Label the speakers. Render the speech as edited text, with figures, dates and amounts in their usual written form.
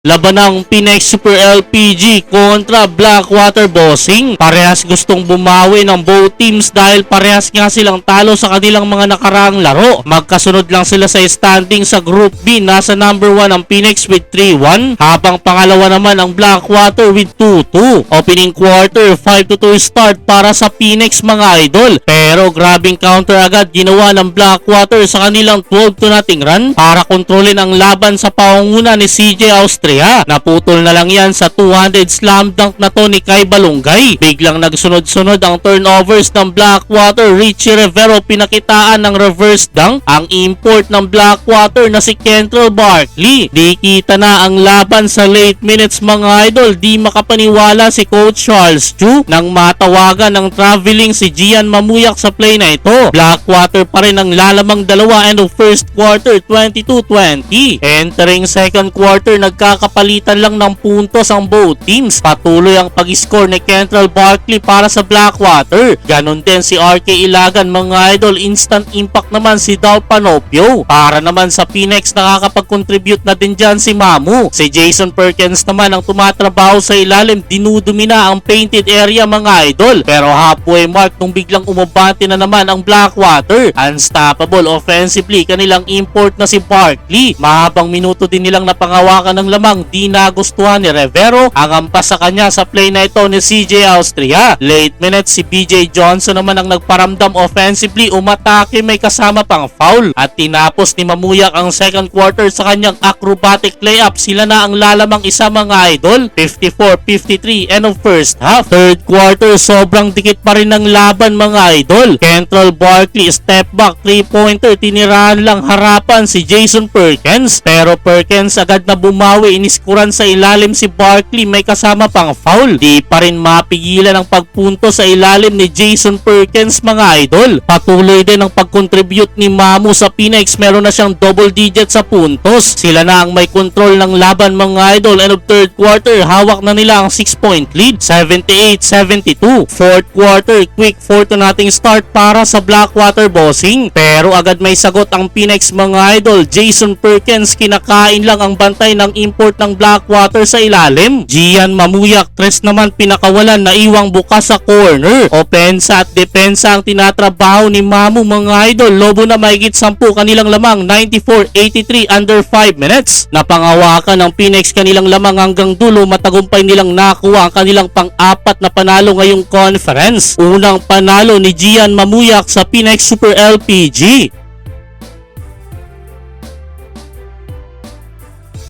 Speaker 1: Laban ng Phoenix Super LPG kontra Blackwater Bossing. Parehas gustong bumawi ng both teams dahil parehas nga silang talo sa kanilang mga nakaraang laro. Magkasunod lang sila sa standing sa Group B. Nasa number 1 ang Phoenix with 3-1 habang pangalawa naman ang Blackwater with 2-2. Opening quarter 5-2 start para sa Phoenix mga idol. Pero grabing counter agad ginawa ng Blackwater sa kanilang 12-0 run para kontrolin ang laban sa pangunguna ni CJ Austria. Naputol na lang yan sa 200 slam dunk na to ni Kai Balungay. Biglang nagsunod-sunod ang turnovers ng Blackwater. Richie Rivero pinakitaan ng reverse dunk ang import ng Blackwater na si Kentrell Barkley. Di kita na ang laban sa late minutes mga idol. Di makapaniwala si Coach Charles Chu nang matawagan ng traveling si Gian Mamuyak sa play na ito. Blackwater pa rin ang lalamang dalawa end of first quarter 22-20. Entering second quarter nagkakapalitan lang ng puntos ang both teams. Patuloy ang pag-score ni Kentrell Barkley para sa Blackwater. Ganon din si RK Ilagan mga idol. Instant impact naman si Dal Panopio. Para naman sa Phoenix nakakapag-contribute na din dyan si Mamu. Si Jason Perkins naman ang tumatrabaho sa ilalim. Dinudumi na ang painted area mga idol. Pero halfway mark nung biglang umabante na naman ang Blackwater. Unstoppable offensively kanilang import na si Barkley. Mahabang minuto din nilang napangawakan ng lamang. Di nagustuhan ni Rivero ang ampas sa kanya sa play na ito ni CJ Austria. Late minutes si BJ Johnson naman ang nagparamdam offensively. Umatake may kasama pang foul at tinapos ni Mamuyak ang second quarter sa kanyang acrobatic layup. Sila na ang lalamang isa mga idol. 54-53 end of first half. Third quarter sobrang dikit pa rin ng laban mga idol. Kentrell Barkley step back 3-pointer. Tinirahan lang harapan si Jason Perkins pero Perkins agad na bumawi. Iniskuran sa ilalim si Barkley may kasama pang foul. Di pa rin mapigilan ang pagpunto sa ilalim ni Jason Perkins mga idol. Patuloy din ang pag-contribute ni Mamu sa Phoenix. Meron na siyang double digit sa puntos. Sila na ang may control ng laban mga idol. End of third quarter hawak na nila ang 6-point lead 78-72. Fourth quarter quick 4-0 start para sa Blackwater Bossing. Pero agad may sagot ang Phoenix mga idol. Jason Perkins kinakain lang ang bantay ng import ng Blackwater sa ilalim. Gian Mamuyak tres naman pinakawalan na iwang bukas sa corner. Opensa at depensa ang tinatrabaho ni Mamu mga idol. Lobo na mahigit 10 kanilang lamang 94-83 under 5 minutes. Napangawakan ng Phoenix kanilang lamang hanggang dulo. Matagumpay nilang nakuha ang kanilang pang-apat na panalo ngayong conference. Unang panalo ni Gian Mamuyak sa Phoenix Super LPG.